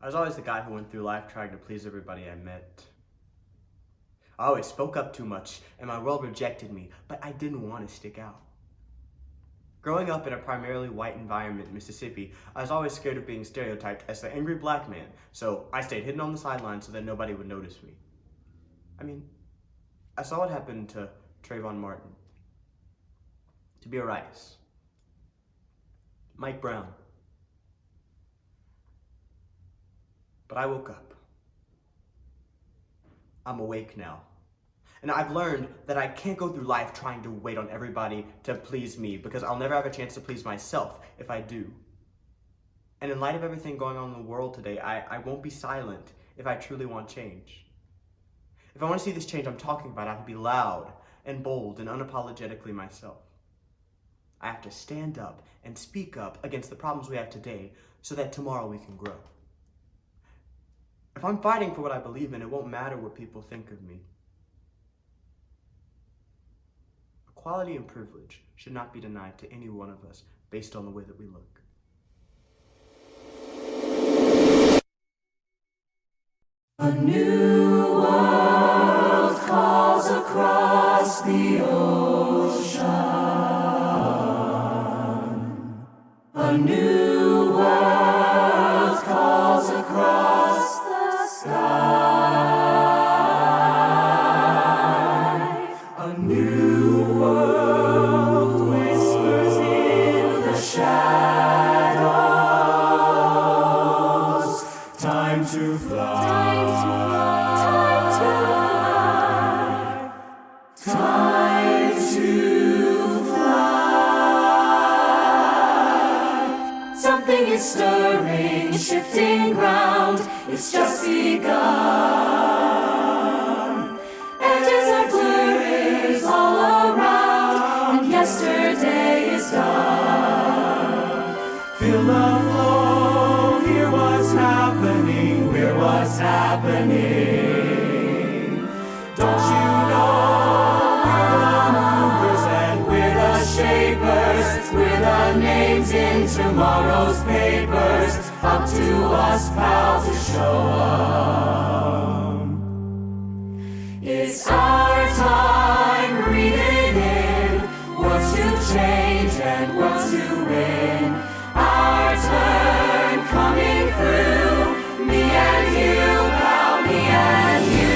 I was always the guy who went through life trying to please everybody I met. I always spoke up too much, and my world rejected me, but I didn't want to stick out. Growing up in a primarily white environment in Mississippi, I was always scared of being stereotyped as the angry black man, so I stayed hidden on the sidelines so that nobody would notice me. I saw what happened to Trayvon Martin, Tamir Rice, Mike Brown. But I woke up. I'm awake now. And I've learned that I can't go through life trying to wait on everybody to please me, because I'll never have a chance to please myself if I do. And in light of everything going on in the world today, I won't be silent if I truly want change. If I want to see this change I'm talking about, I have to be loud and bold and unapologetically myself. I have to stand up and speak up against the problems we have today so that tomorrow we can grow. If I'm fighting for what I believe in, it won't matter what people think of me. Equality and privilege should not be denied to any one of us based on the way that we look. A new world calls across the ocean. A new world calls across the sky. A new world whispers in the shadows. Time to fly. Time to fly. Something is stirring, shifting ground. It's just begun. And as our blur is all around, and yesterday is done. Feel the flow, hear what's happening, hear what's happening. Don't you know? We're the names in tomorrow's papers. Up to us, pal, to show 'em. It's our time, breathing in what's to change and what's to win. Our turn coming through. Me and you, pal, me and you.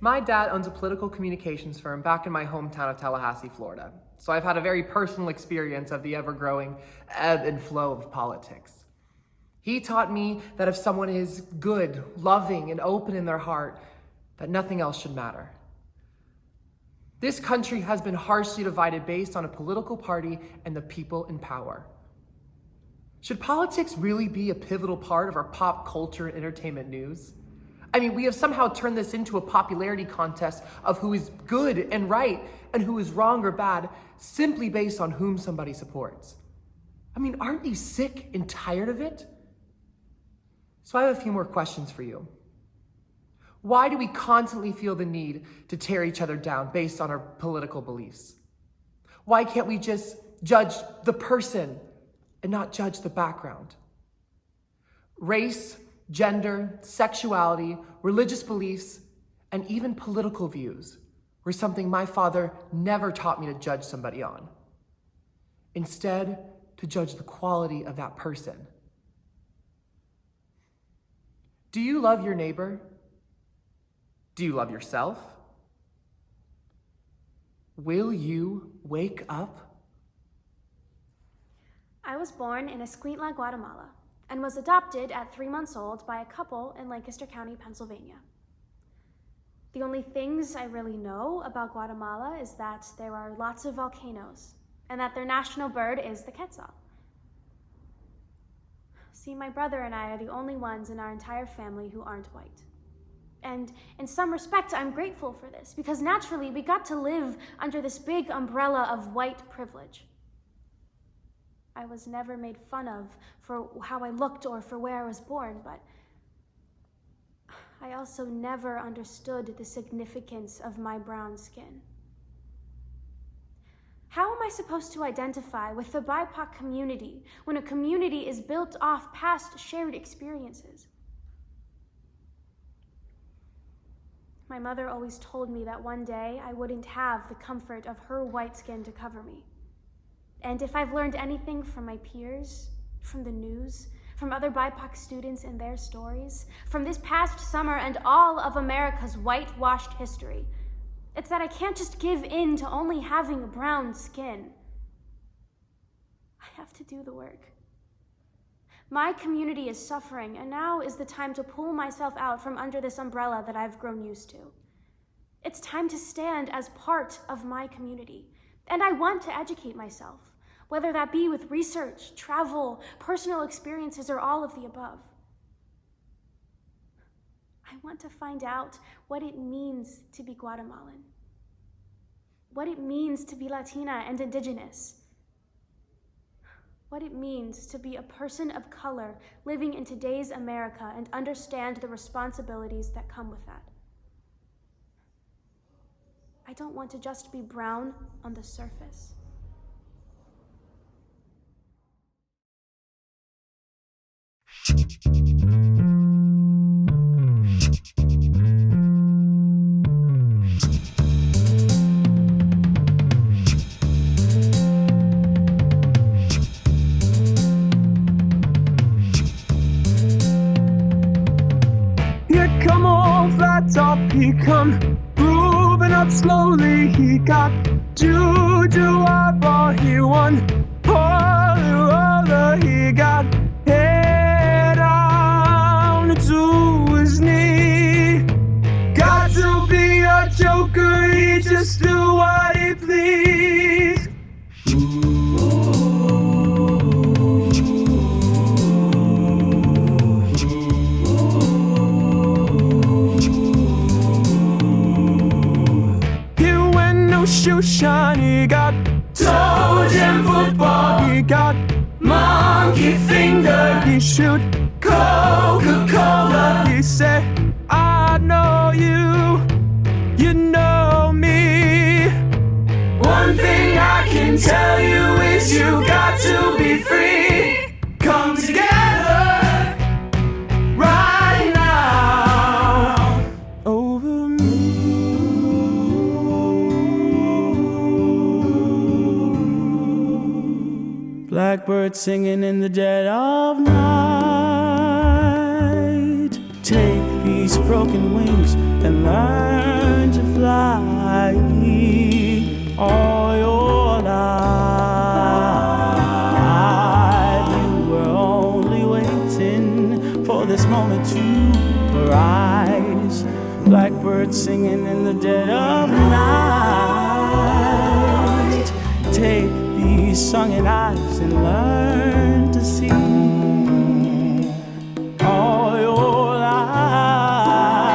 My dad owns a political communications firm back in my hometown of Tallahassee, Florida. So I've had a very personal experience of the ever-growing ebb and flow of politics. He taught me that if someone is good, loving, and open in their heart, that nothing else should matter. This country has been harshly divided based on a political party and the people in power. Should politics really be a pivotal part of our pop culture and entertainment news? I mean, we have somehow turned this into a popularity contest of who is good and right and who is wrong or bad simply based on whom somebody supports. I mean, aren't you sick and tired of it? So I have a few more questions for you. Why do we constantly feel the need to tear each other down based on our political beliefs? Why can't we just judge the person and not judge the background? Race, gender, sexuality, religious beliefs, and even political views were something my father never taught me to judge somebody on. Instead, to judge the quality of that person. Do you love your neighbor? Do you love yourself? Will you wake up? I was born in Escuintla, Guatemala, and was adopted at 3 months old by a couple in Lancaster County, Pennsylvania. The only things I really know about Guatemala is that there are lots of volcanoes, and that their national bird is the quetzal. See, my brother and I are the only ones in our entire family who aren't white. And in some respect, I'm grateful for this, because naturally we got to live under this big umbrella of white privilege. I was never made fun of for how I looked or for where I was born, but I also never understood the significance of my brown skin. How am I supposed to identify with the BIPOC community when a community is built off past shared experiences? My mother always told me that one day I wouldn't have the comfort of her white skin to cover me. And if I've learned anything from my peers, from the news, from other BIPOC students and their stories, from this past summer and all of America's whitewashed history, it's that I can't just give in to only having brown skin. I have to do the work. My community is suffering, and now is the time to pull myself out from under this umbrella that I've grown used to. It's time to stand as part of my community, and I want to educate myself, whether that be with research, travel, personal experiences, or all of the above. I want to find out what it means to be Guatemalan, what it means to be Latina and Indigenous, what it means to be a person of color living in today's America and understand the responsibilities that come with that. I don't want to just be brown on the surface. Top, he come moving up slowly. He got juju eyeball, he won holy roller. He got head down to his knee. Got to be a joker, he just do what he please. Shoe shine, he got toe jam football, he got monkey finger, he shoot Coca-Cola, he say, I know you, you know me. One thing I can tell you is you got to be free. Come together right now over me. Blackbird singing in the dead of night. Take these broken wings and learn to fly all your life. You were only waiting for this moment to arise. Blackbird singing in the dead of night. Take these sunken eyes and learn to see all your life.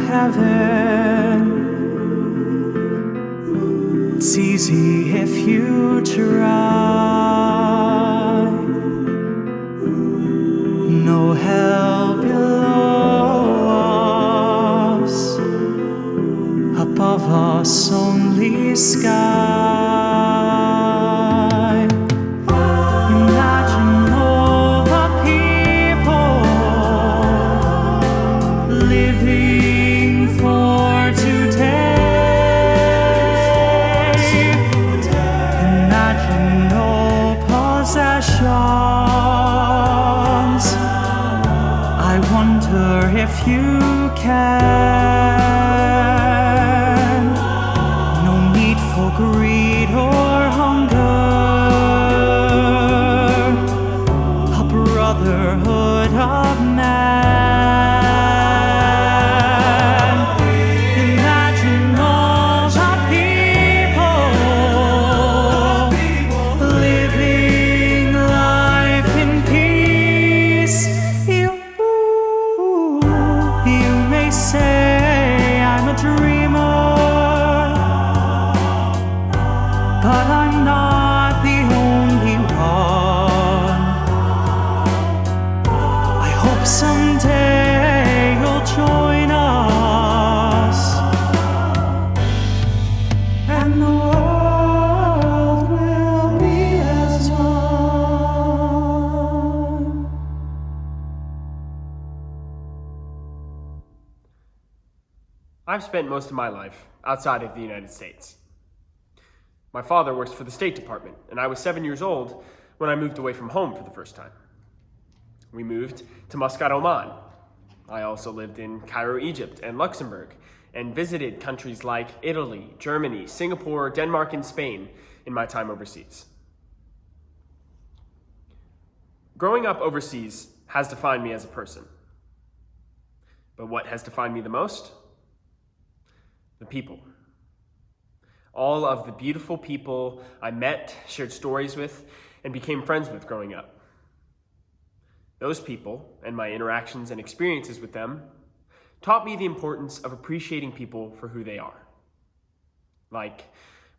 heaven. It's easy if you try. No hell below us, above us only sky. Imagine all the people living for today. Imagine no possessions. I wonder if you can. No need for greed or hunger. A brotherhood of man. Imagine all the people living life in peace. You may say I'm a dreamer, but I'm not the only one. I hope someday you'll join us, and the world will be as one. I've spent most of my life outside of the United States. My father works for the State Department, and I was 7 years old when I moved away from home for the first time. We moved to Muscat, Oman. I also lived in Cairo, Egypt, and Luxembourg, and visited countries like Italy, Germany, Singapore, Denmark, and Spain in my time overseas. Growing up overseas has defined me as a person. But what has defined me the most? The people. All of the beautiful people I met, shared stories with, and became friends with growing up. Those people, and my interactions and experiences with them, taught me the importance of appreciating people for who they are. Like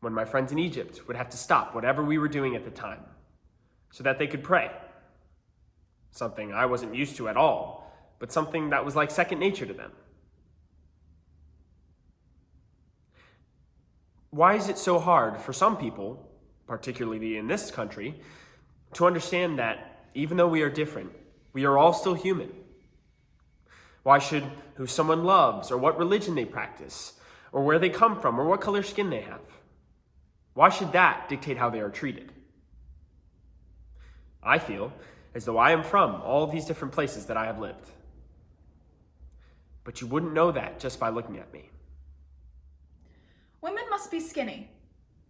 when my friends in Egypt would have to stop whatever we were doing at the time so that they could pray. Something I wasn't used to at all, but something that was like second nature to them. Why is it so hard for some people, particularly in this country, to understand that even though we are different, we are all still human? Why should who someone loves, or what religion they practice, or where they come from, or what color skin they have, why should that dictate how they are treated? I feel as though I am from all of these different places that I have lived. But you wouldn't know that just by looking at me. Women must be skinny,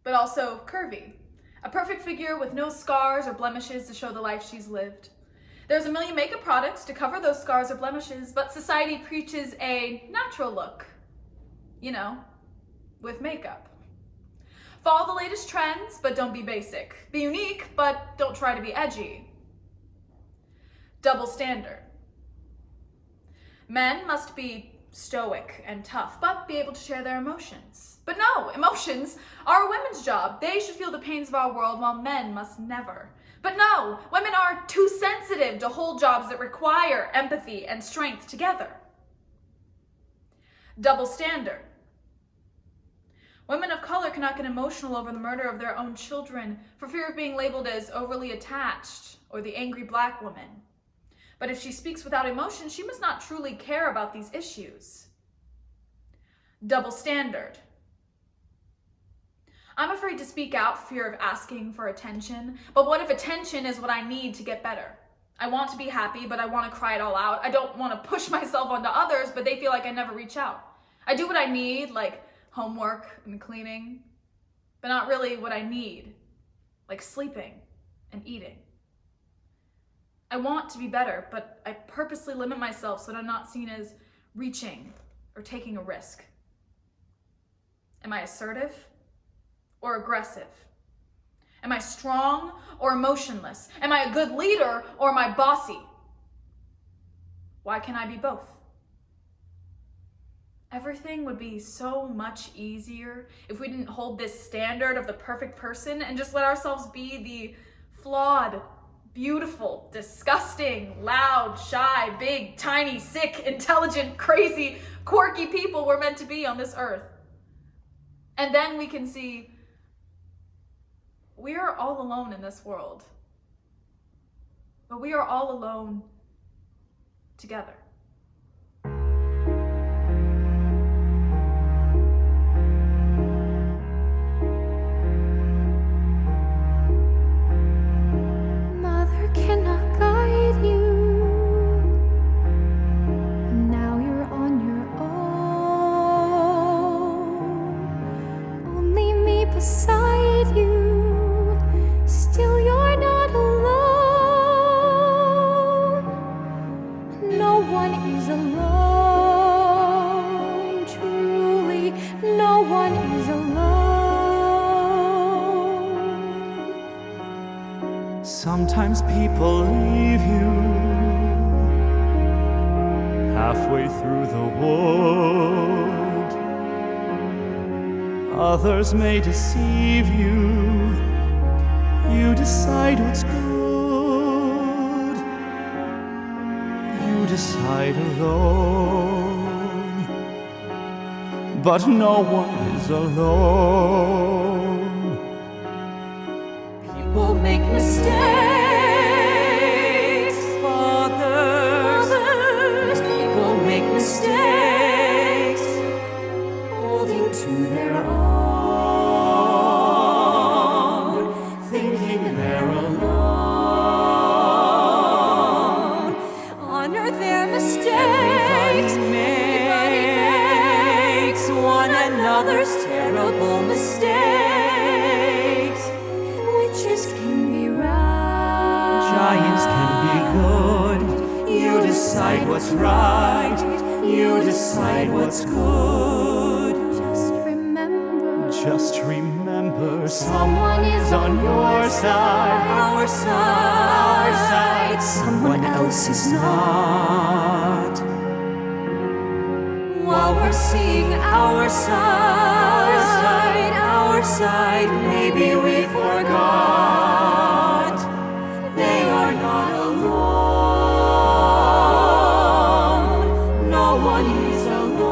but also curvy. A perfect figure with no scars or blemishes to show the life she's lived. There's a million makeup products to cover those scars or blemishes, but society preaches a natural look. You know, with makeup. Follow the latest trends, but don't be basic. Be unique, but don't try to be edgy. Double standard. Men must be stoic and tough, but be able to share their emotions. But no, emotions are a women's job. They should feel the pains of our world, while men must never. But no, women are too sensitive to hold jobs that require empathy and strength together. Double standard. Women of color cannot get emotional over the murder of their own children for fear of being labeled as overly attached or the angry black woman. But if she speaks without emotion, she must not truly care about these issues. Double standard. I'm afraid to speak out for fear of asking for attention, but what if attention is what I need to get better? I want to be happy, but I want to cry it all out. I don't want to push myself onto others, but they feel like I never reach out. I do what I need, like homework and cleaning, but not really what I need, like sleeping and eating. I want to be better, but I purposely limit myself so that I'm not seen as reaching or taking a risk. Am I assertive or aggressive? Am I strong or emotionless? Am I a good leader or am I bossy? Why can't I be both? everything would be so much easier if we didn't hold this standard of the perfect person and just let ourselves be the flawed, beautiful, disgusting, loud, shy, big, tiny, sick, intelligent, crazy, quirky people we're meant to be on this earth. And then we can see we are all alone in this world, but we are all alone together. Mother cannot guide you. Now you're on your own. Only me beside you. Still, you're not alone. No one is alone. Truly, no one is alone. Sometimes people leave you halfway through the world. Others may deceive you. You decide what's good. You decide alone. But no one is alone. People make mistakes, fathers. People make mistakes, holding to their own, thinking they're alone. Honor their mistakes. Everybody makes one another's terrible mistakes. Witches can be right. Giants can be good. You decide what's right. You decide what's good. Just remember, someone is on your side. Our side. Someone else is not. While we're seeing our side, maybe we forgot they are not alone. No one is alone.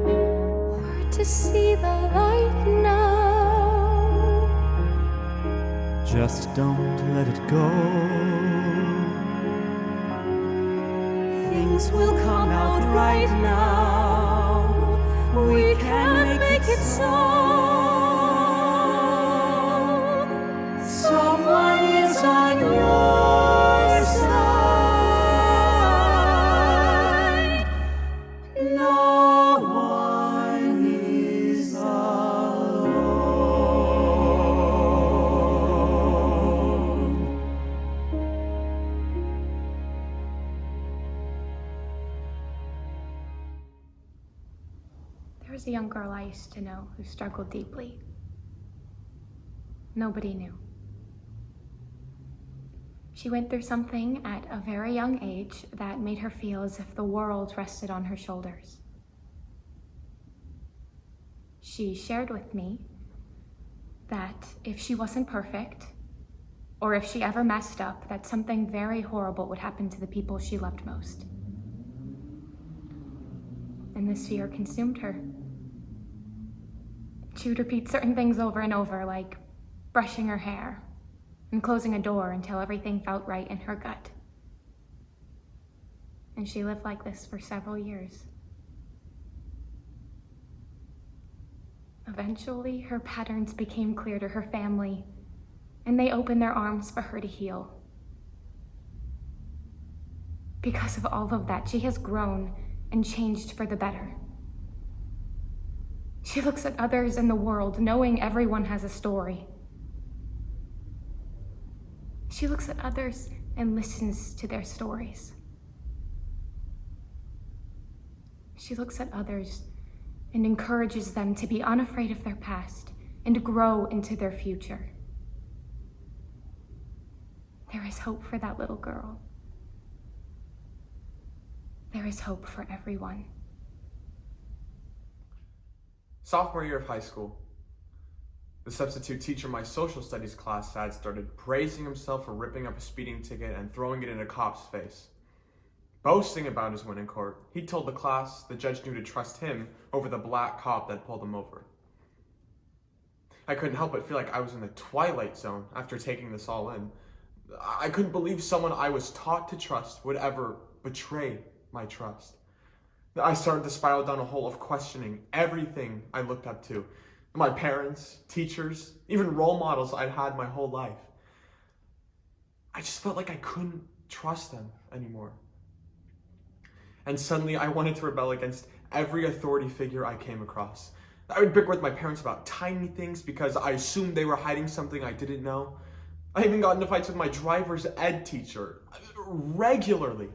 We're to see the light now. Just don't let it go. Things will come out right now. We can make it so. Someone is on your side. No one is alone. There was a young girl I used to know who struggled deeply. Nobody knew. She went through something at a very young age that made her feel as if the world rested on her shoulders. She shared with me that if she wasn't perfect, or if she ever messed up, that something very horrible would happen to the people she loved most. And this fear consumed her. She would repeat certain things over and over, like brushing her hair and closing a door until everything felt right in her gut. And she lived like this for several years. Eventually, her patterns became clear to her family, and they opened their arms for her to heal. Because of all of that, she has grown and changed for the better. She looks at others in the world, knowing everyone has a story. She looks at others and listens to their stories. She looks at others and encourages them to be unafraid of their past and grow into their future. There is hope for that little girl. There is hope for everyone. Sophomore year of high school, the substitute teacher in my social studies class had started praising himself for ripping up a speeding ticket and throwing it in a cop's face. Boasting about his win in court, he told the class the judge knew to trust him over the black cop that pulled him over. I couldn't help but feel like I was in the twilight zone after taking this all in. I couldn't believe someone I was taught to trust would ever betray my trust. I started to spiral down a hole of questioning everything I looked up to. My parents, teachers, even role models I'd had my whole life. I just felt like I couldn't trust them anymore. And suddenly I wanted to rebel against every authority figure I came across. I would bicker with my parents about tiny things because I assumed they were hiding something I didn't know. I even got into fights with my driver's ed teacher regularly.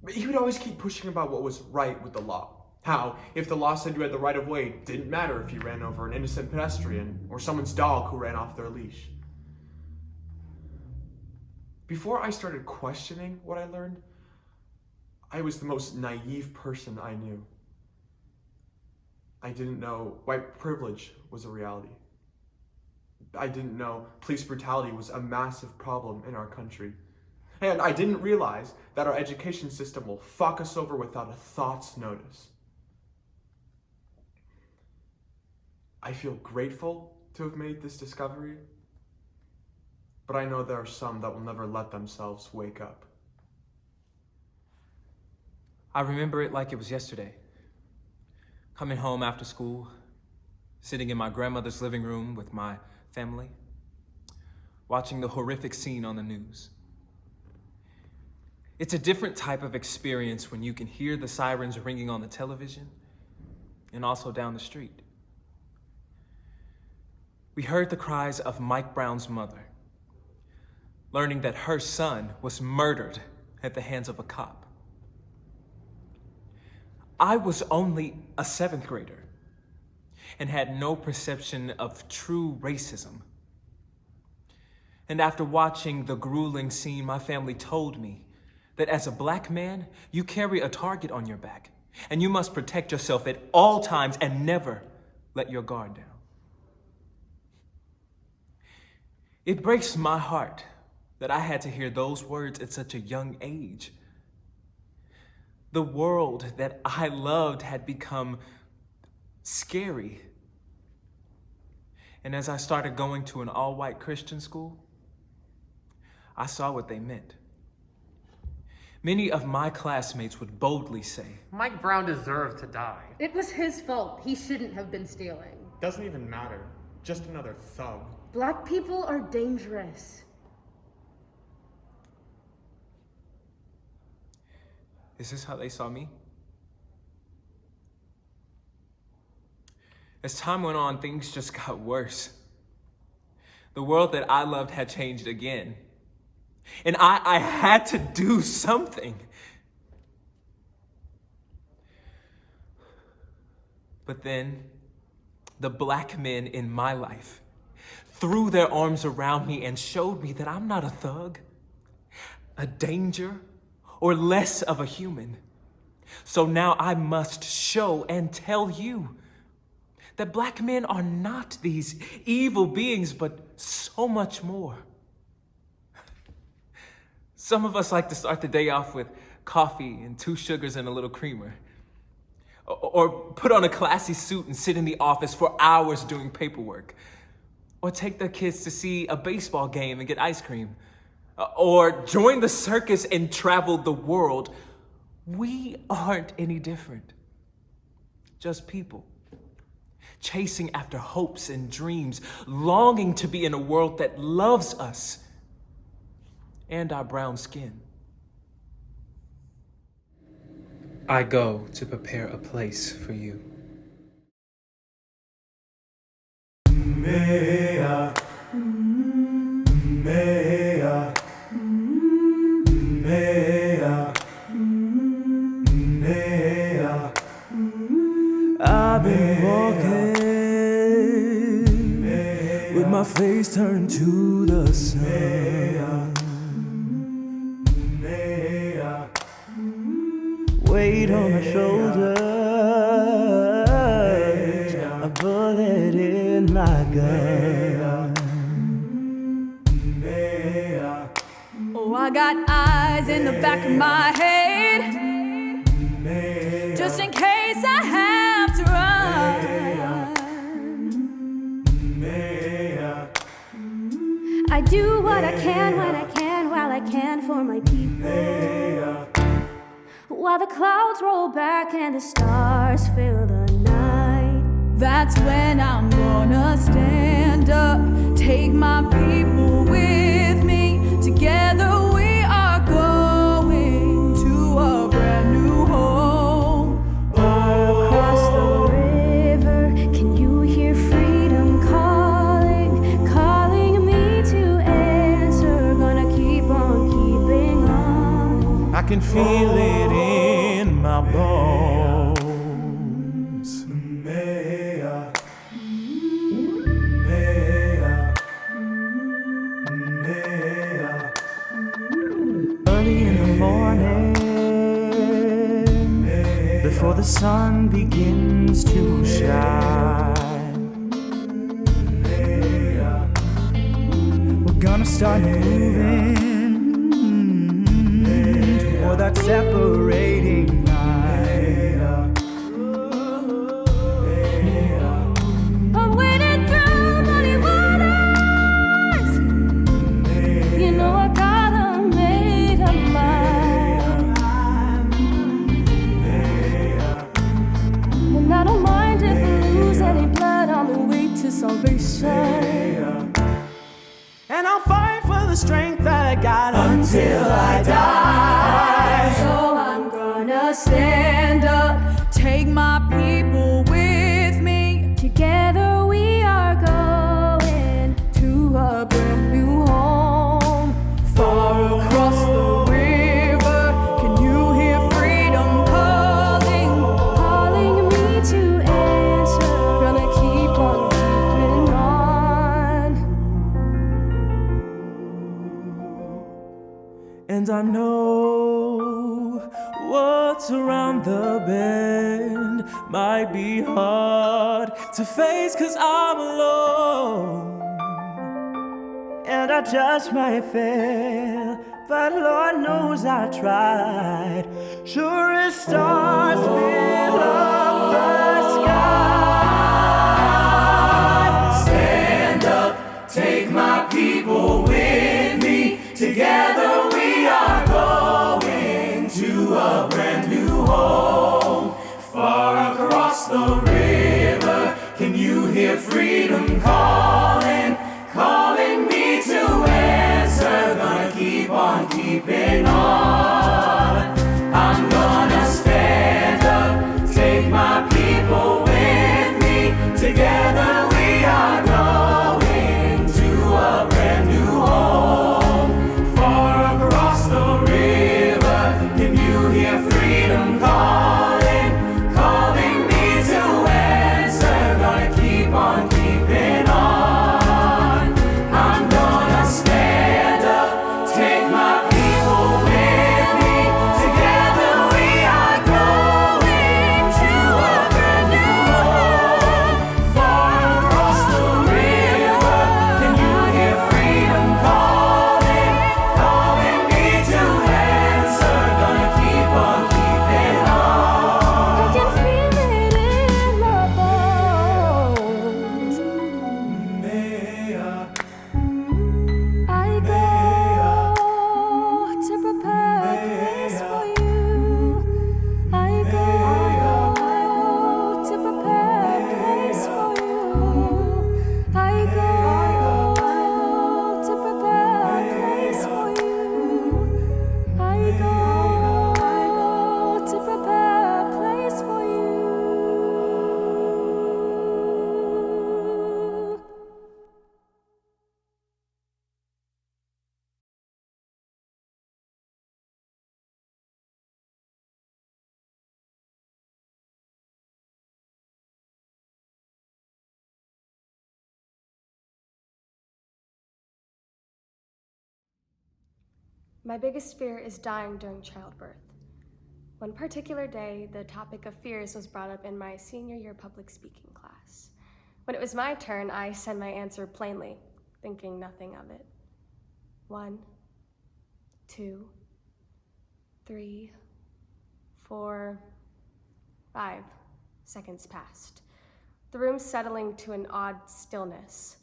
But he would always keep pushing about what was right with the law. How, if the law said you had the right of way, it didn't matter if you ran over an innocent pedestrian or someone's dog who ran off their leash. Before I started questioning what I learned, I was the most naive person I knew. I didn't know white privilege was a reality. I didn't know police brutality was a massive problem in our country. And I didn't realize that our education system will fuck us over without a thought's notice. I feel grateful to have made this discovery, but I know there are some that will never let themselves wake up. I remember it like it was yesterday. Coming home after school, sitting in my grandmother's living room with my family, watching the horrific scene on the news. It's a different type of experience when you can hear the sirens ringing on the television and also down the street. We heard the cries of Mike Brown's mother, learning that her son was murdered at the hands of a cop. I was only a 7th grader and had no perception of true racism. And after watching the grueling scene, my family told me that as a black man, you carry a target on your back, and you must protect yourself at all times and never let your guard down. It breaks my heart that I had to hear those words at such a young age. The world that I loved had become scary. And as I started going to an all-white Christian school, I saw what they meant. Many of my classmates would boldly say, Mike Brown deserved to die. It was his fault. He shouldn't have been stealing. Doesn't even matter. Just another thug. Black people are dangerous. Is this how they saw me? As time went on, things just got worse. The world that I loved had changed again. And I had to do something. But then, the black men in my life threw their arms around me and showed me that I'm not a thug, a danger, or less of a human. So now I must show and tell you that black men are not these evil beings, but so much more. Some of us like to start the day off with coffee and 2 sugars and a little creamer. Or put on a classy suit and sit in the office for hours doing paperwork. Or take their kids to see a baseball game and get ice cream. Or join the circus and travel the world. We aren't any different. Just people. Chasing after hopes and dreams. Longing to be in a world that loves us. And our brown skin. I go to prepare a place for you. I've been walking with my face turned to the sun. weight on my shoulders, a bullet in my gun. Oh, I got eyes in the back of my head, just in case I have to run. I do what I can when I can, while I can for my people. While the clouds roll back and the stars fill the night, That's when I'm gonna stand up, take my people with me. Together we are going to a brand new home. across the river, can you hear freedom calling, calling me to answer? Gonna keep on keeping on. I can feel it in my bones. Early in the morning, before the sun begins to shine, we're gonna start moving toward that separating line. I'm wading through muddy waters. You know I gotta make a mind. And I don't mind if I lose any blood on the way to salvation. And I'll fight for the strength that I got until I die. So I'm gonna stand up, take my people with me. Together we are going To a brand new home, far across the river. Can you hear freedom calling? calling me to answer. Gonna keep on keeping on. And I know what's around the bend might be hard to face, 'cause I'm alone. And I just might fail, but Lord knows I tried. Sure as stars fill up the sky. Stand up, take my people with me. Together we are going to a brand new home, far across the river. Can you hear freedom calling, calling me to answer? Gonna keep on keeping on. I'm gonna stand up, take my people with me. Together we are going to a brand new home, far across the river. Can you hear freedom calling, calling me to answer? Gonna keep on keeping on. I'm gonna stand up, take my people with me. Together we are going to a brand new home, far across the river. Can you hear freedom calling, calling me to answer? Gonna keep on keeping on. I can feel it in my bones. I go to prepare a place for you. I go to prepare a place for you. I go to prepare a place for you. I go to prepare a place for you. My biggest fear is dying during childbirth. One particular day, the topic of fears was brought up in my senior year public speaking class. When it was my turn, I said my answer plainly, thinking nothing of it. 1, 2, 3, 4, 5 seconds passed, the room settling to an odd stillness.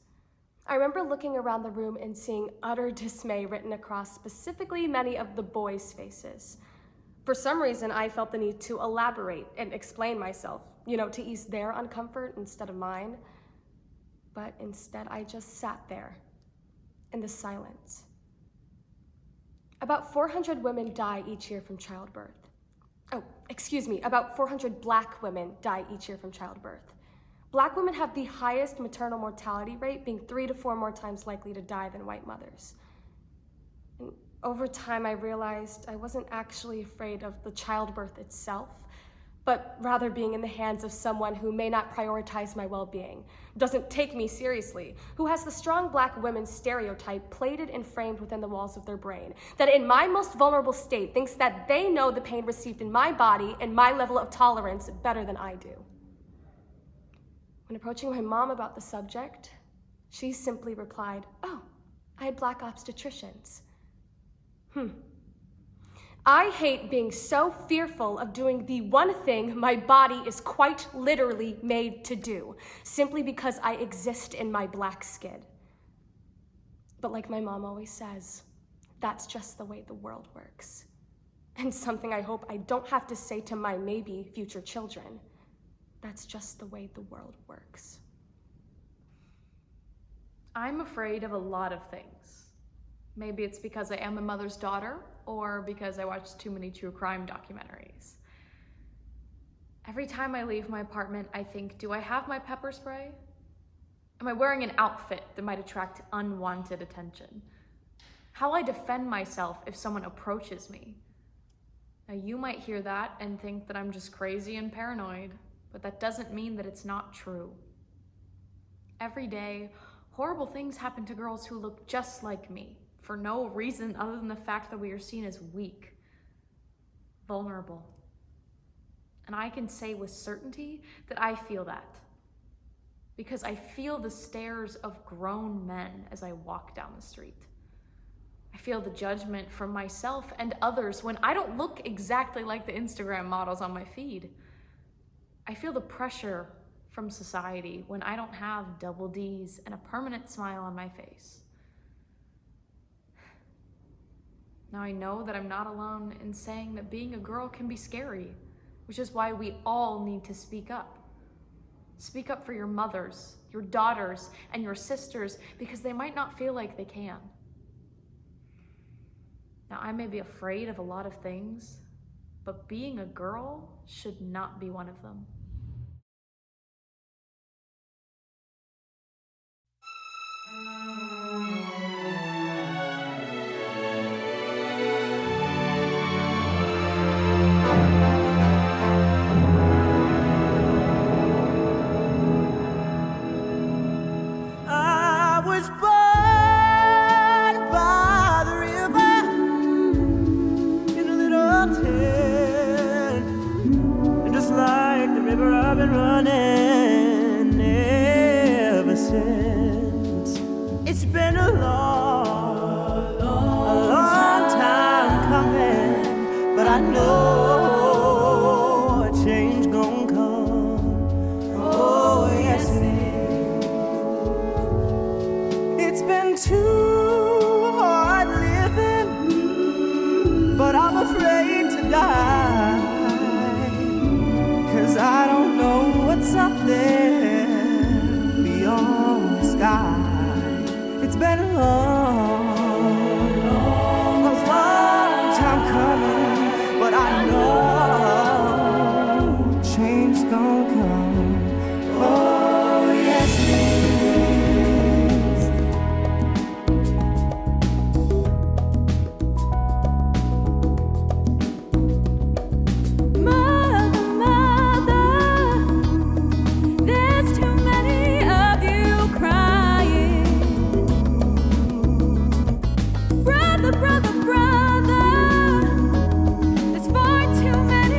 I remember looking around the room and seeing utter dismay written across specifically many of the boys' faces. For some reason, I felt the need to elaborate and explain myself, to ease their uncomfort instead of mine. But instead, I just sat there in the silence. About 400 women die each year from childbirth. About 400 Black women die each year from childbirth. Black women have the highest maternal mortality rate, being 3 to 4 more times likely to die than white mothers. And over time, I realized I wasn't actually afraid of the childbirth itself, but rather being in the hands of someone who may not prioritize my well-being, doesn't take me seriously, who has the strong Black women stereotype plated and framed within the walls of their brain, that in my most vulnerable state thinks that they know the pain received in my body and my level of tolerance better than I do. When approaching my mom about the subject, she simply replied, "Oh, I had Black obstetricians." I hate being so fearful of doing the one thing my body is quite literally made to do, simply because I exist in my Black skin. But like my mom always says, that's just the way the world works. And something I hope I don't have to say to my maybe future children. That's just the way the world works. I'm afraid of a lot of things. Maybe it's because I am a mother's daughter, or because I watch too many true crime documentaries. Every time I leave my apartment, I think, do I have my pepper spray? Am I wearing an outfit that might attract unwanted attention? How will I defend myself if someone approaches me? Now, you might hear that and think that I'm just crazy and paranoid, but that doesn't mean that it's not true. Every day, horrible things happen to girls who look just like me, for no reason other than the fact that we are seen as weak, vulnerable. And I can say with certainty that I feel that, because I feel the stares of grown men as I walk down the street. I feel the judgment from myself and others when I don't look exactly like the Instagram models on my feed. I feel the pressure from society when I don't have double D's and a permanent smile on my face. Now I know that I'm not alone in saying that being a girl can be scary, which is why we all need to speak up. Speak up for your mothers, your daughters, and your sisters, because they might not feel like they can. Now, I may be afraid of a lot of things, but being a girl should not be one of them. I was born by the river in a little tent, and just like the river I've been running ever since. It's been a long time coming, but I know a change gon' come. Oh yes it is. It's been too hard living, but I'm afraid to die, 'cause I don't know what's up there beyond the sky. It's been a long time coming, but I know change gonna come. Oh yes it is. Mother, mother, there's too many of you crying. Brother, brother, brother, there's far too many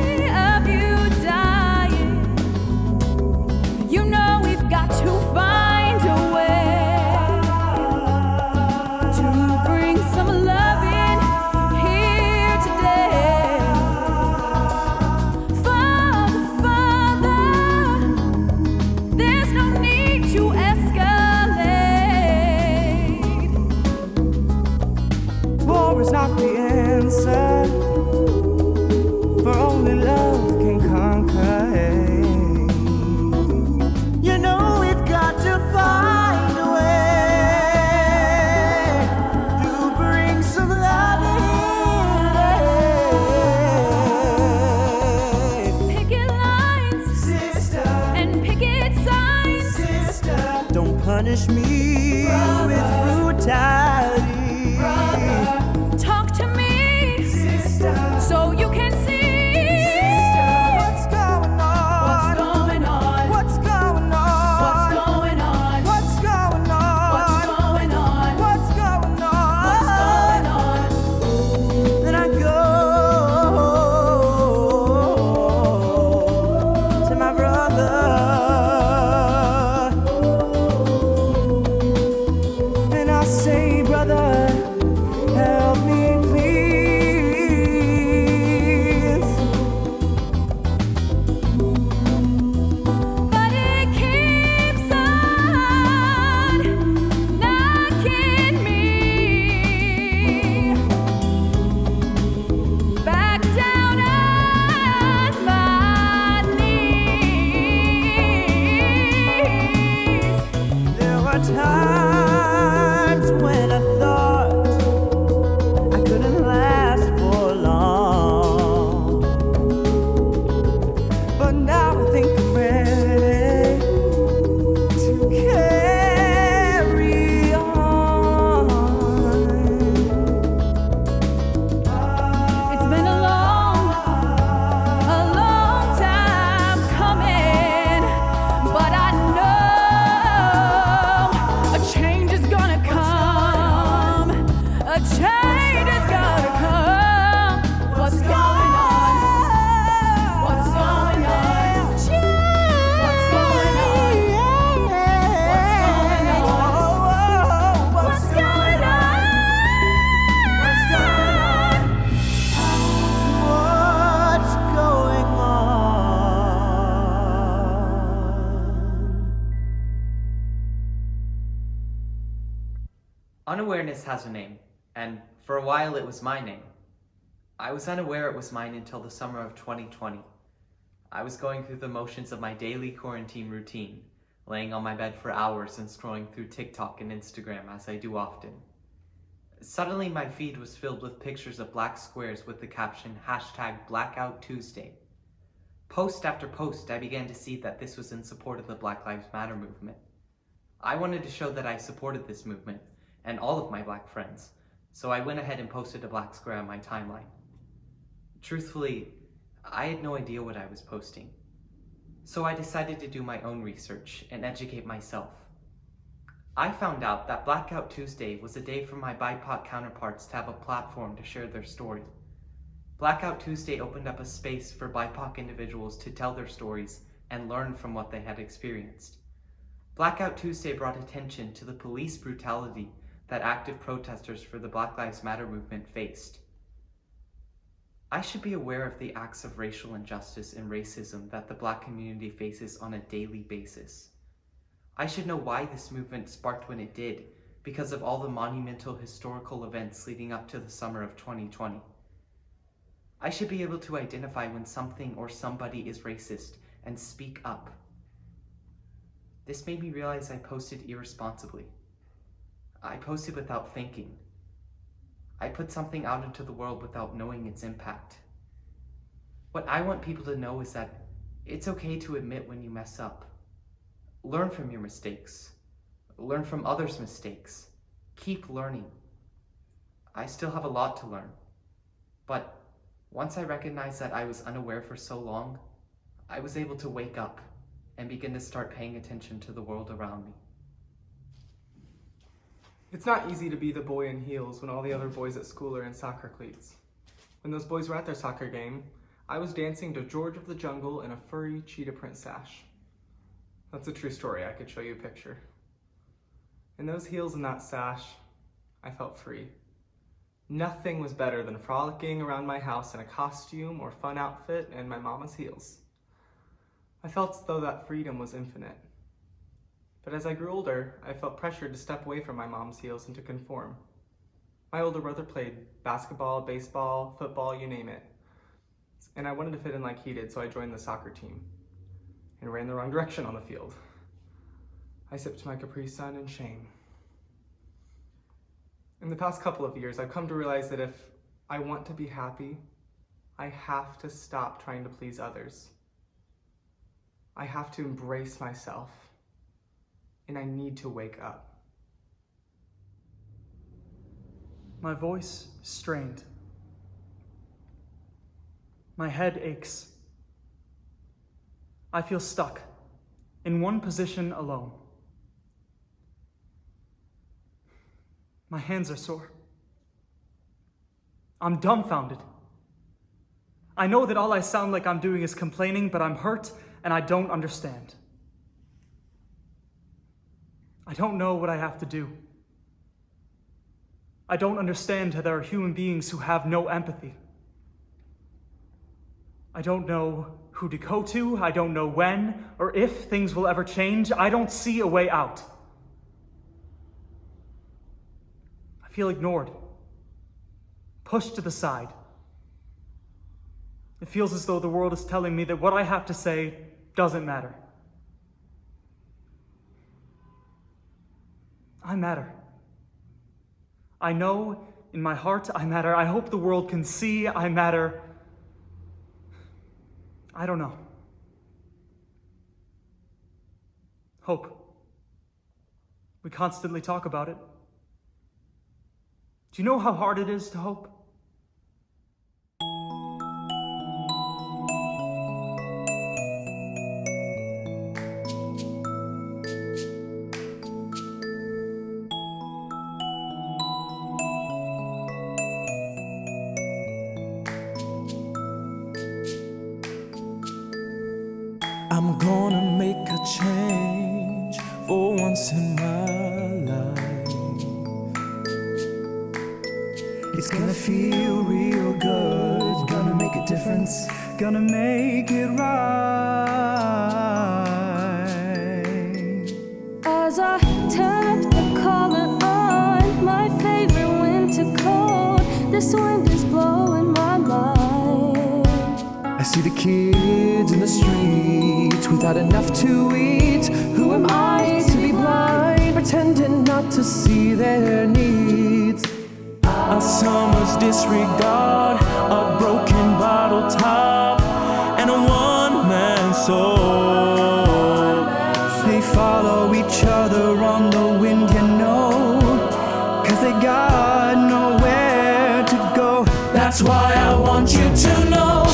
punish me with brutality. Talk to me, sister, so you can see. What's going on? What's going on? What's going on? What's going on? What's going on? What's going on? What's going on? What's going on? Then I go to my brother, and I say, brother, help me please. But it keeps on knocking me back down on my knees. There were times when I thought I couldn't last for long, but now I think I'm ready to carry on. It's been a long time coming, but I know a change is gonna come. A change is gonna come. What's going on? What's going on? What's going on? What's going on? What's going on? What's going on? What's going on? Unawareness has a name, and for a while it was my name. I was unaware it was mine until the summer of 2020. I was going through the motions of my daily quarantine routine, laying on my bed for hours and scrolling through TikTok and Instagram as I do often. Suddenly my feed was filled with pictures of black squares with the caption #BlackoutTuesday. Post after post, I began to see that this was in support of the Black Lives Matter movement. I wanted to show that I supported this movement and all of my black friends, so I went ahead and posted a black square on my timeline. Truthfully, I had no idea what I was posting, so I decided to do my own research and educate myself. I found out that Blackout Tuesday was a day for my BIPOC counterparts to have a platform to share their story. Blackout Tuesday opened up a space for BIPOC individuals to tell their stories and learn from what they had experienced. Blackout Tuesday brought attention to the police brutality that active protesters for the Black Lives Matter movement faced. I should be aware of the acts of racial injustice and racism that the Black community faces on a daily basis. I should know why this movement sparked when it did, because of all the monumental historical events leading up to the summer of 2020. I should be able to identify when something or somebody is racist and speak up. This made me realize I posted irresponsibly. I posted without thinking. I put something out into the world without knowing its impact. What I want people to know is that it's okay to admit when you mess up. Learn from your mistakes. Learn from others' mistakes. Keep learning. I still have a lot to learn. But once I recognized that I was unaware for so long, I was able to wake up and begin to start paying attention to the world around me. It's not easy to be the boy in heels when all the other boys at school are in soccer cleats. When those boys were at their soccer game, I was dancing to George of the Jungle in a furry cheetah print sash. That's a true story. I could show you a picture. In those heels and that sash, I felt free. Nothing was better than frolicking around my house in a costume or fun outfit and my mama's heels. I felt as though that freedom was infinite. But as I grew older, I felt pressured to step away from my mom's heels and to conform. My older brother played basketball, baseball, football, you name it. And I wanted to fit in like he did, so I joined the soccer team and ran the wrong direction on the field. I sipped my Capri Sun in shame. In the past couple of years, I've come to realize that if I want to be happy, I have to stop trying to please others. I have to embrace myself. and I need to wake up. My voice is strained. My head aches. I feel stuck in one position alone. My hands are sore. I'm dumbfounded. I know that all I sound like I'm doing is complaining, but I'm hurt and I don't understand. I don't know what I have to do. I don't understand how there are human beings who have no empathy. I don't know who to go to. I don't know when or if things will ever change. I don't see a way out. I feel ignored, pushed to the side. It feels as though the world is telling me that what I have to say doesn't matter. I matter. I know in my heart I matter. I hope the world can see I matter. I don't know. Hope. We constantly talk about it. Do you know how hard it is to hope? I'm gonna make a change for once in my life. It's gonna feel real good, gonna make a difference, gonna make it right. As I turn up the collar on my favorite winter coat, this wind is blowing my mind. I see the kids in the streets without enough to eat. Who am I to be blind, pretending not to see their needs? A summer's disregard, a broken bottle top, and a one-man soul. They follow each other on the wind, you know, 'cause they got nowhere to go. That's why I want you to know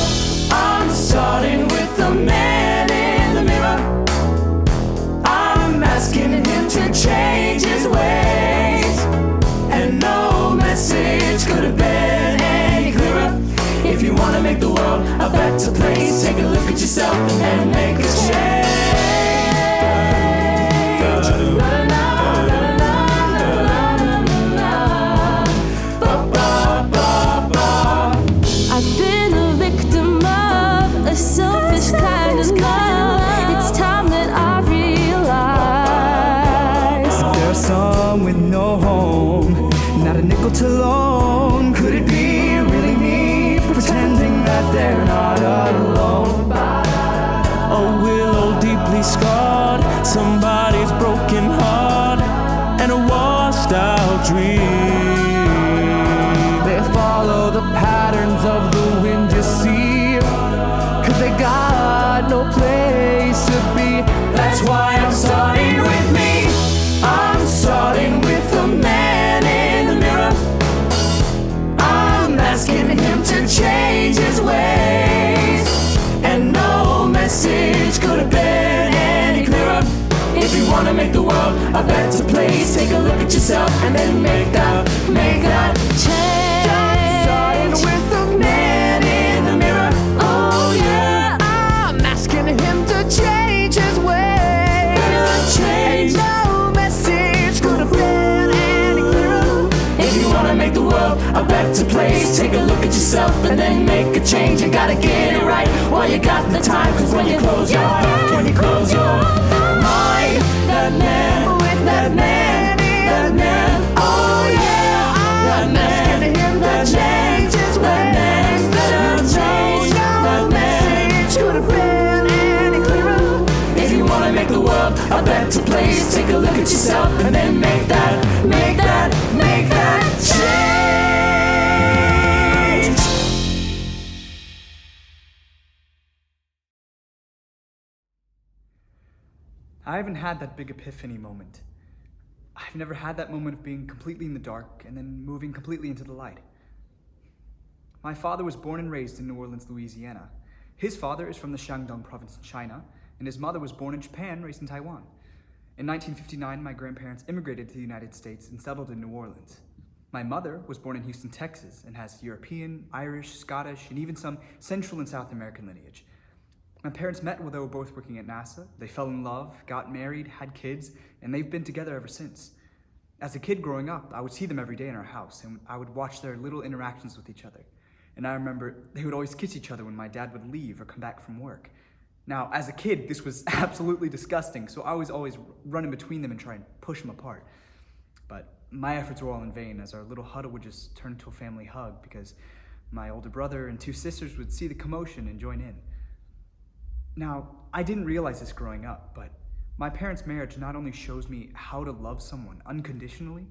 I'm starting with the man in the mirror. I'm asking him to change his ways, and no message could have been any clearer. If you want to make the world a better place, take a look at yourself and then make a change. I've been a victim of a selfish kind of love. It's time that I realize There are some with no home, not a nickel to loan. Could it be really me, pretending that they're not alone? A willow deeply scarred, somebody's broken heart, and a washed out dream. They follow the patterns of the wind, you see, 'cause they got no place to be. That's why I'm starting with me. I'm starting with the man in the mirror. I'm asking him to change his ways, and no message could have been any clearer. If you want to make the world a better place, take a look at yourself and then make that change. I'm starting with the man in the mirror. Oh yeah, I'm asking him to change his ways. And no message could have been any clearer. If you want to make the world a better place, take a look at yourself and then make a change. You gotta get it right while you got the time, 'cause when you close your mind, that man, that man, oh yeah, that man, that change his ways, that change, that message could have been any clearer. If you wanna make the world a better place, take a look at yourself and then make that change. I haven't had that big epiphany moment. I've never had that moment of being completely in the dark and then moving completely into the light. My father was born and raised in New Orleans, Louisiana. His father is from the Shandong province in China, and his mother was born in Japan, raised in Taiwan. In 1959, my grandparents immigrated to the United States and settled in New Orleans. My mother was born in Houston, Texas, and has European, Irish, Scottish, and even some Central and South American lineage. My parents met while they were both working at NASA. They fell in love, got married, had kids, and they've been together ever since. As a kid growing up, I would see them every day in our house, and I would watch their little interactions with each other. And I remember they would always kiss each other when my dad would leave or come back from work. Now, as a kid, this was absolutely disgusting, so I was always running between them and try and push them apart. But my efforts were all in vain, as our little huddle would just turn into a family hug because my older brother and 2 sisters would see the commotion and join in. Now, I didn't realize this growing up, but my parents' marriage not only shows me how to love someone unconditionally,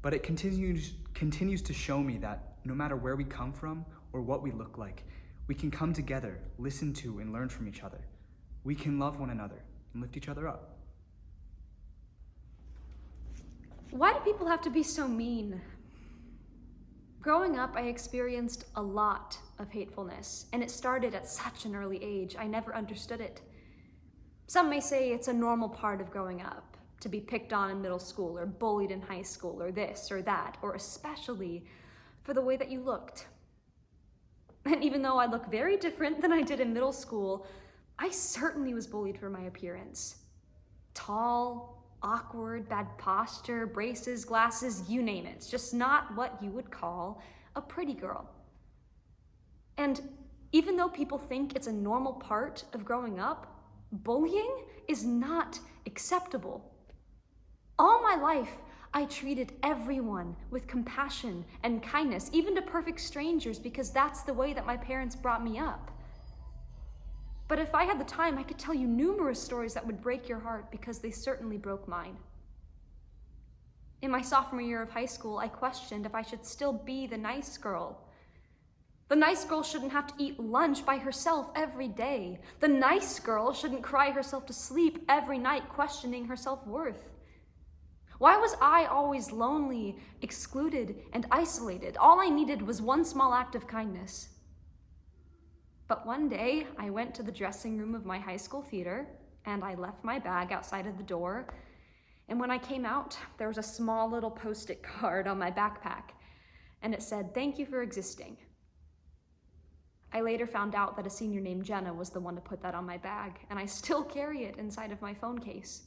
but it continues to show me that no matter where we come from or what we look like, we can come together, listen to, and learn from each other. We can love one another and lift each other up. Why do people have to be so mean? Growing up, I experienced a lot of hatefulness, and it started at such an early age. I never understood it. Some may say it's a normal part of growing up, to be picked on in middle school, or bullied in high school, or this or that, or especially for the way that you looked. And even though I look very different than I did in middle school, I certainly was bullied for my appearance. Tall, awkward, bad posture, braces, glasses, you name it. It's just not what you would call a pretty girl. And even though people think it's a normal part of growing up, bullying is not acceptable. All my life, I treated everyone with compassion and kindness, even to perfect strangers, because that's the way that my parents brought me up. But if I had the time, I could tell you numerous stories that would break your heart, because they certainly broke mine. In my sophomore year of high school, I questioned if I should still be the nice girl. The nice girl shouldn't have to eat lunch by herself every day. The nice girl shouldn't cry herself to sleep every night questioning her self-worth. Why was I always lonely, excluded, and isolated? All I needed was one small act of kindness. But one day, I went to the dressing room of my high school theater, and I left my bag outside of the door. And when I came out, there was a small little post-it card on my backpack, and it said, "Thank you for existing." I later found out that a senior named Jenna was the one to put that on my bag, and I still carry it inside of my phone case.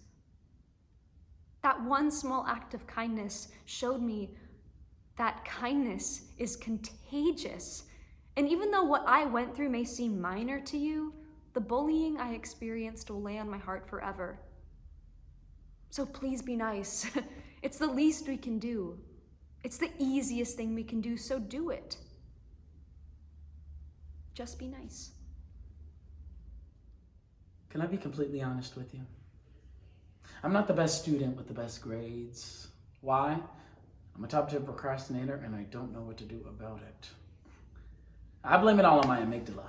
That one small act of kindness showed me that kindness is contagious. And even though what I went through may seem minor to you, the bullying I experienced will lay on my heart forever. So please be nice. It's the least we can do. It's the easiest thing we can do, so do it. Just be nice. Can I be completely honest with you? I'm not the best student with the best grades. Why? I'm a top-tier procrastinator, and I don't know what to do about it. I blame it all on my amygdala.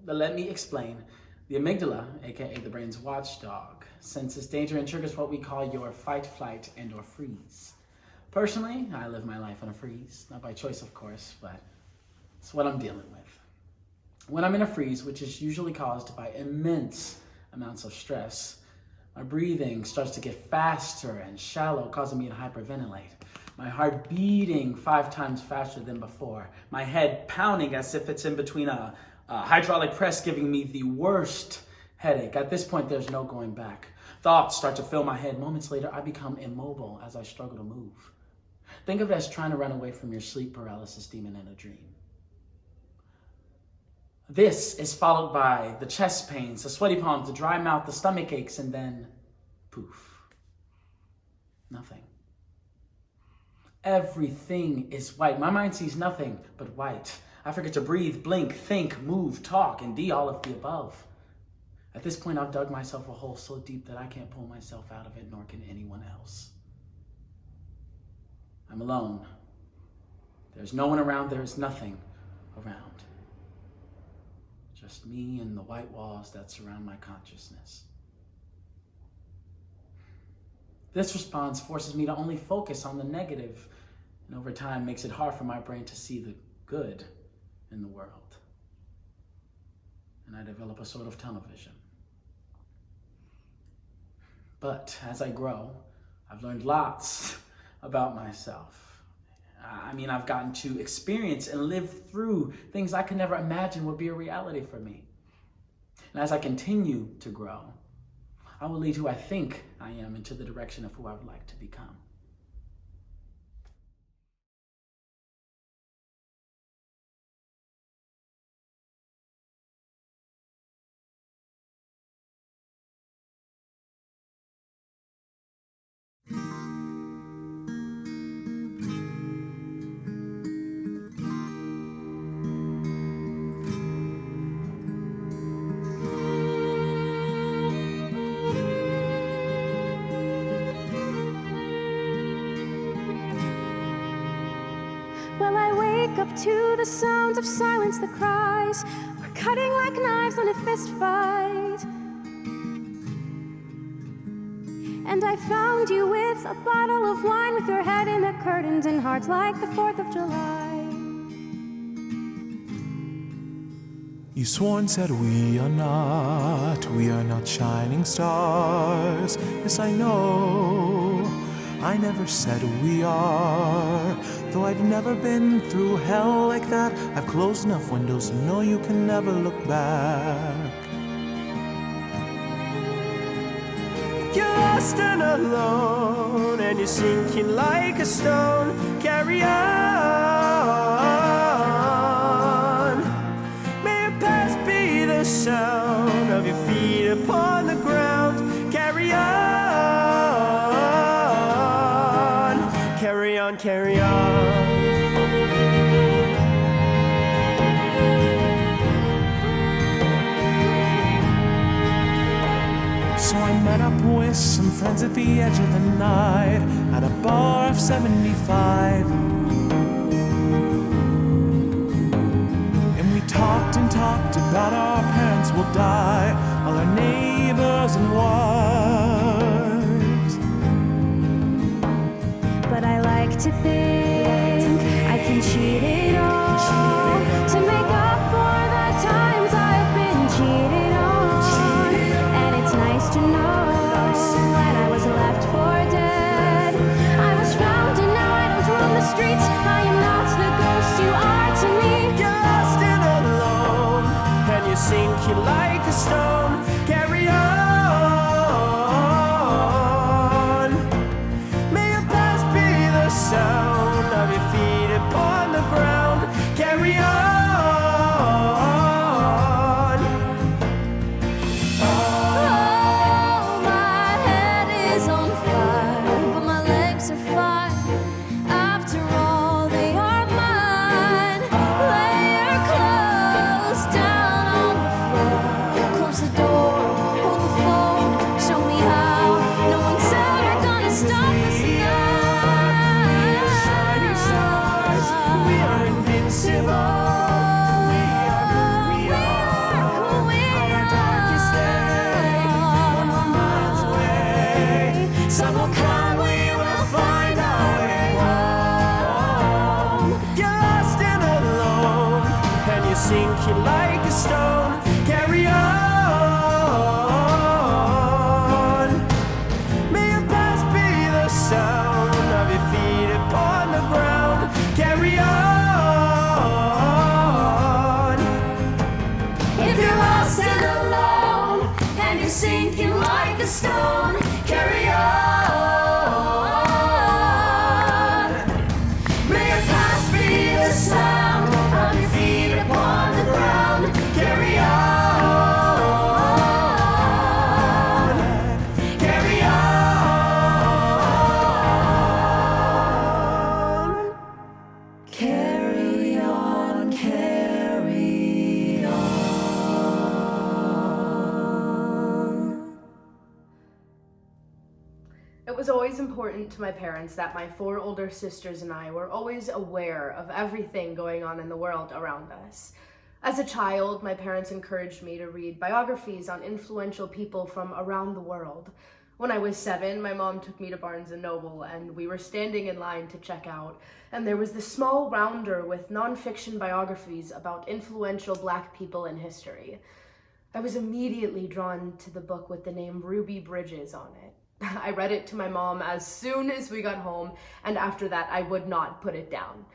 Let me explain. The amygdala, aka the brain's watchdog, senses danger and triggers what we call your fight, flight, and or freeze. Personally, I live my life on a freeze. Not by choice, of course, but it's what I'm dealing with. When I'm in a freeze, which is usually caused by immense amounts of stress, my breathing starts to get faster and shallow, causing me to hyperventilate. My heart beating 5 times faster than before. My head pounding as if it's in between a hydraulic press, giving me the worst headache. At this point, there's no going back. Thoughts start to fill my head. Moments later, I become immobile as I struggle to move. Think of it as trying to run away from your sleep paralysis demon in a dream. This is followed by the chest pains, the sweaty palms, the dry mouth, the stomach aches, and then poof. Nothing. Everything is white. My mind sees nothing but white. I forget to breathe, blink, think, move, talk, and all of the above. At this point, I've dug myself a hole so deep that I can't pull myself out of it, nor can anyone else. I'm alone. There's no one around. There's nothing around. Just me and the white walls that surround my consciousness. This response forces me to only focus on the negative, and over time makes it hard for my brain to see the good in the world. And I develop a sort of tunnel vision. But as I grow, I've learned lots about myself. I mean, I've gotten to experience and live through things I could never imagine would be a reality for me. And as I continue to grow, I will lead who I think I am into the direction of who I would like to become. Well, I wake up to the sounds of silence, the cries were cutting like knives on a fist fight. And I found you with a bottle of wine, with your head in the curtains and hearts like the 4th of July. You swore and said we are not shining stars. Yes, I know, I never said we are. Though I've never been through hell like that, I've closed enough windows to know you can never look back. If you're lost and alone, and you're sinking like a stone, carry on. May your past be the sound of your feet upon the ground. Carry on, carry on, carry on. So I met up with some friends at the edge of the night at a bar of 75. And we talked and talked about our parents will die, all our neighbors and wives. But I like to think I can cheat it all to make up for the times I've been cheated on. And it's nice to know that I was left for dead. I was found and now I don't roam the streets. I am not the ghost you are to me. You're lost and alone, and you're sinking like a stone. Carry on. May your past be the sound of your feet upon the ground. Carry on. Oh, my head is on fire, but my legs are fine. After all, they are mine. Lay your clothes down on the floor. Close the door, hold the phone. Show me how. No one's ever gonna stop us now. Shining stars, we are invincible. We are who we are. On our darkest day, when we're miles away, sun will come, we will find our way home. You're lost and alone, and you're sinking like a stone. Carry on. May your past be the sound of your feet upon the ground. Carry on. If you're lost and alone, and you're sinking like a stone, carry on. May your past be the sound of your feet upon the ground. Carry on. Carry on. Carry on, carry on. It was always important to my parents that my 4 older sisters and I were always aware of everything going on in the world around us. As a child, my parents encouraged me to read biographies on influential people from around the world. When I was 7, my mom took me to Barnes & Noble, and we were standing in line to check out, and there was this small rounder with nonfiction biographies about influential Black people in history. I was immediately drawn to the book with the name Ruby Bridges on it. I read it to my mom as soon as we got home, and after that I would not put it down.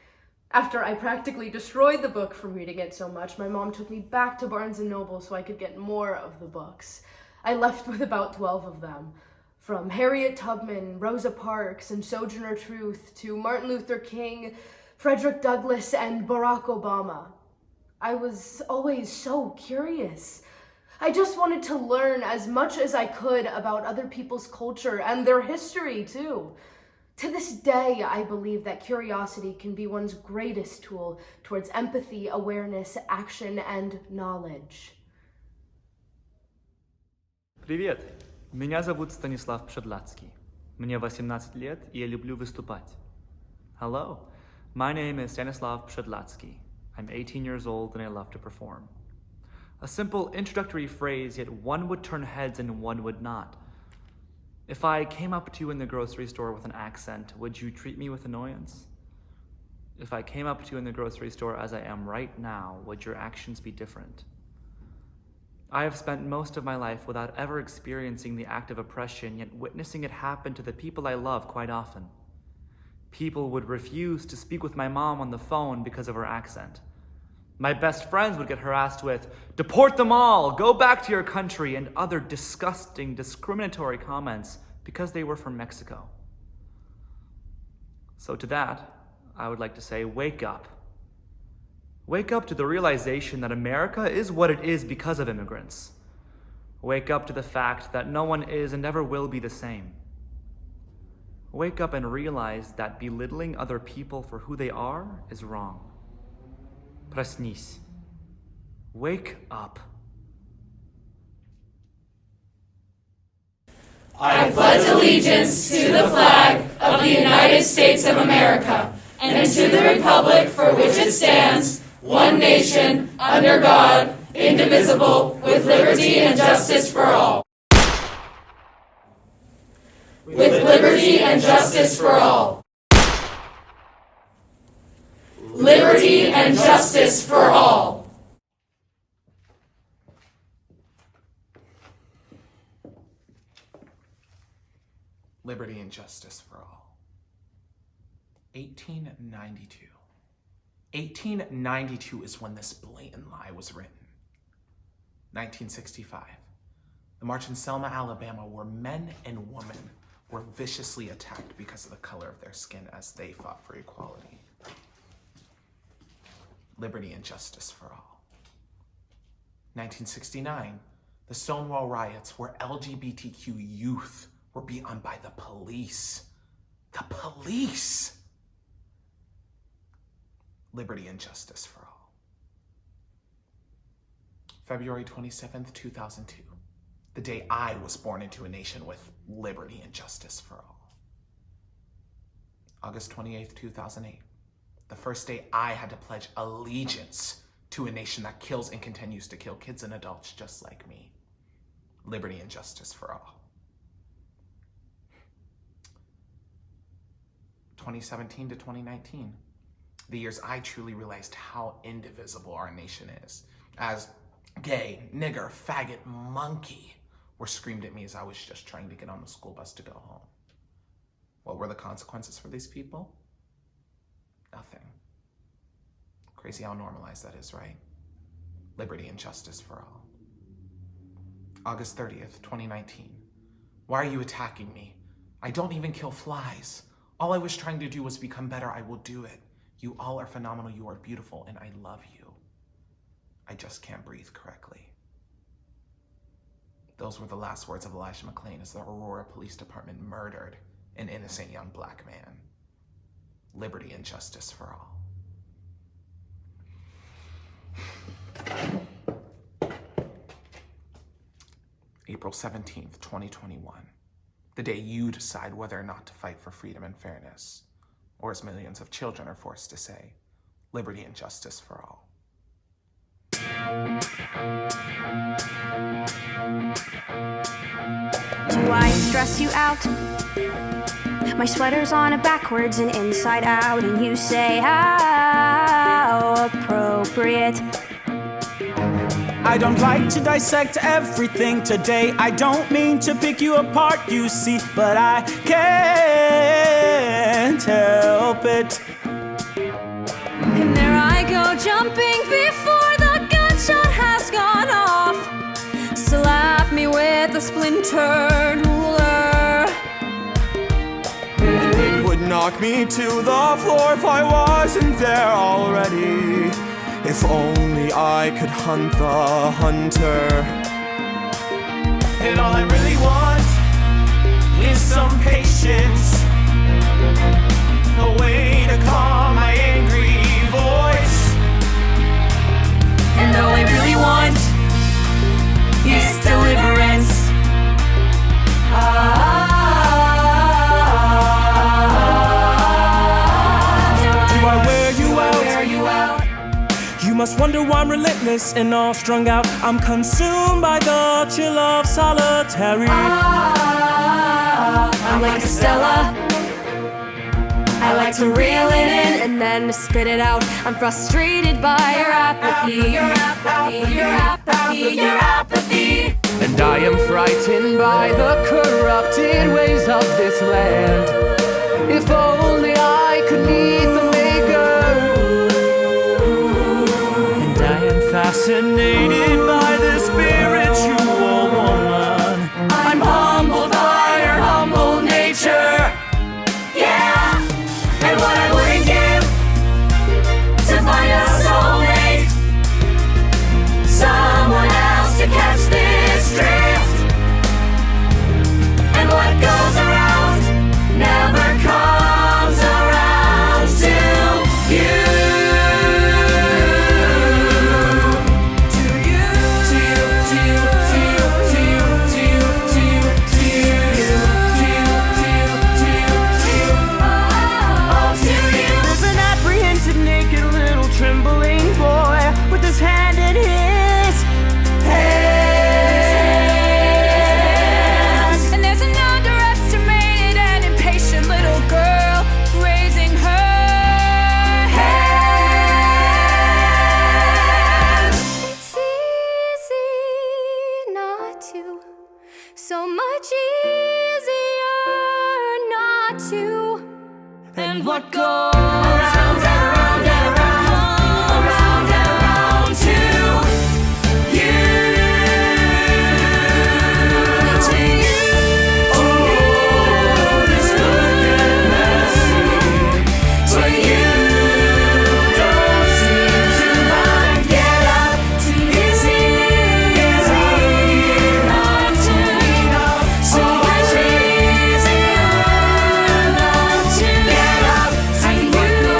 After I practically destroyed the book from reading it so much, my mom took me back to Barnes & Noble so I could get more of the books. I left with about 12 of them. From Harriet Tubman, Rosa Parks, and Sojourner Truth to Martin Luther King, Frederick Douglass, and Barack Obama. I was always so curious. I just wanted to learn as much as I could about other people's culture and their history, too. To this day, I believe that curiosity can be one's greatest tool towards empathy, awareness, action, and knowledge. Привет! Меня зовут Станислав Pshedlatsky. Мне 18 лет, и я люблю выступать. Hello, my name is Stanislav Pshedlatsky. I'm 18 years old and I love to perform. A simple introductory phrase, yet one would turn heads and one would not. If I came up to you in the grocery store with an accent, would you treat me with annoyance? If I came up to you in the grocery store as I am right now, would your actions be different? I have spent most of my life without ever experiencing the act of oppression, yet witnessing it happen to the people I love quite often. People would refuse to speak with my mom on the phone because of her accent. My best friends would get harassed with, "Deport them all, go back to your country," and other disgusting, discriminatory comments because they were from Mexico. So to that, I would like to say, wake up. Wake up to the realization that America is what it is because of immigrants. Wake up to the fact that no one is and never will be the same. Wake up and realize that belittling other people for who they are is wrong. Проснись. Wake up. I pledge allegiance to the flag of the United States of America and to the republic for which it stands, one nation, under God, indivisible, with liberty and justice for all. With liberty and justice for all. Liberty and justice for all. Liberty and justice for all. 1892. 1892 is when this blatant lie was written. 1965. The march in Selma, Alabama, where men and women were viciously attacked because of the color of their skin as they fought for equality. Liberty and justice for all. 1969, the Stonewall riots where LGBTQ youth were beat on by the police. The police! Liberty and justice for all. February 27th, 2002, the day I was born into a nation with liberty and justice for all. August 28th, 2008, the first day I had to pledge allegiance to a nation that kills and continues to kill kids and adults just like me. Liberty and justice for all. 2017 to 2019, the years I truly realized how indivisible our nation is, as gay, nigger, faggot, monkey were screamed at me as I was just trying to get on the school bus to go home. What were the consequences for these people? Nothing. Crazy how normalized that is, right? Liberty and justice for all. August 30th, 2019. Why are you attacking me? I don't even kill flies. All I was trying to do was become better. I will do it. You all are phenomenal. You are beautiful, and I love you. I just can't breathe correctly. Those were the last words of Elijah McClain as the Aurora Police Department murdered an innocent young Black man. Liberty and justice for all. April 17th, 2021. The day you decide whether or not to fight for freedom and fairness, or as millions of children are forced to say, liberty and justice for all. Do I stress you out? My sweater's on a backwards and inside out, and you say, how appropriate. I don't like to dissect everything today. I don't mean to pick you apart, you see, but I can't help it. And there I go, jumping before the gunshot has gone off. Slap me with a splintered ruler. It would knock me to the floor if I wasn't there already. If only I could hunt the hunter. And all I really want is some patience, a way to calm my angry voice. And all I really want is deliverance. Do I wear you out? You must wonder why I'm relentless and all strung out. I'm consumed by the chill of solitary. I'm like Stella. I like to reel it in and then spit it out. I'm frustrated by your apathy, your apathy, your apathy, your apathy. And I am frightened by the corrupted ways of this land. If only I could meet the maker. And I am fascinated by this spiritual woman. I'm humbled by your humble nature. Yeah, and what I wouldn't give to find a soulmate, someone else to catch this drift. And what goes around never comes around to you. There's an apprehensive, naked little trembling boy with his hand in his hands. And there's an underestimated and impatient little girl raising her hand. It's easy not to, so much easier not to. And what goes around and around and around and around to you. To you. Oh, this could get messy. To you. Don't seem to mind. Get up. It's easy not to. So much easier not to. Get up. And what goes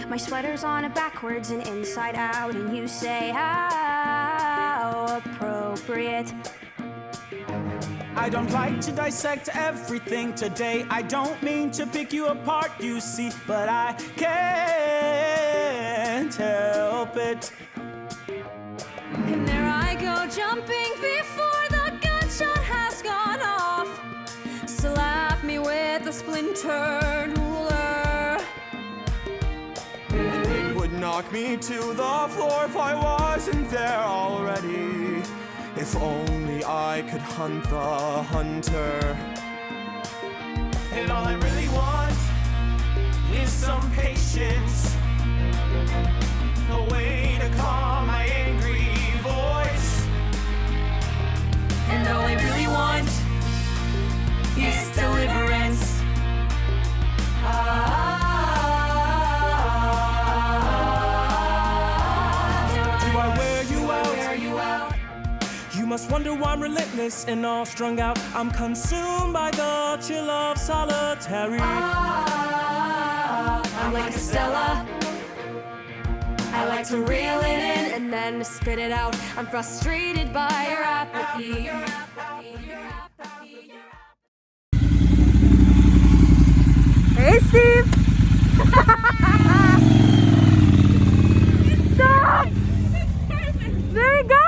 My sweater's on it backwards and inside out, and you say, how appropriate. I don't like to dissect everything today. I don't mean to pick you apart, you see, but I can't help it. And there I go, jumping before the gunshot has gone off. Slap me with a splintered ruler. It would knock me to the floor if I wasn't there already. If only I could hunt the hunter. And all I really want is some patience, a way to calm my angry voice. And all I really want is deliverance. Do I wear you out? You must wonder why I'm relentless and all strung out. I'm consumed by the chill of solitary. I'm like Stella. I like to reel it in and then spit it out. I'm frustrated by your apathy. Hey, Steve! Stop! There you go!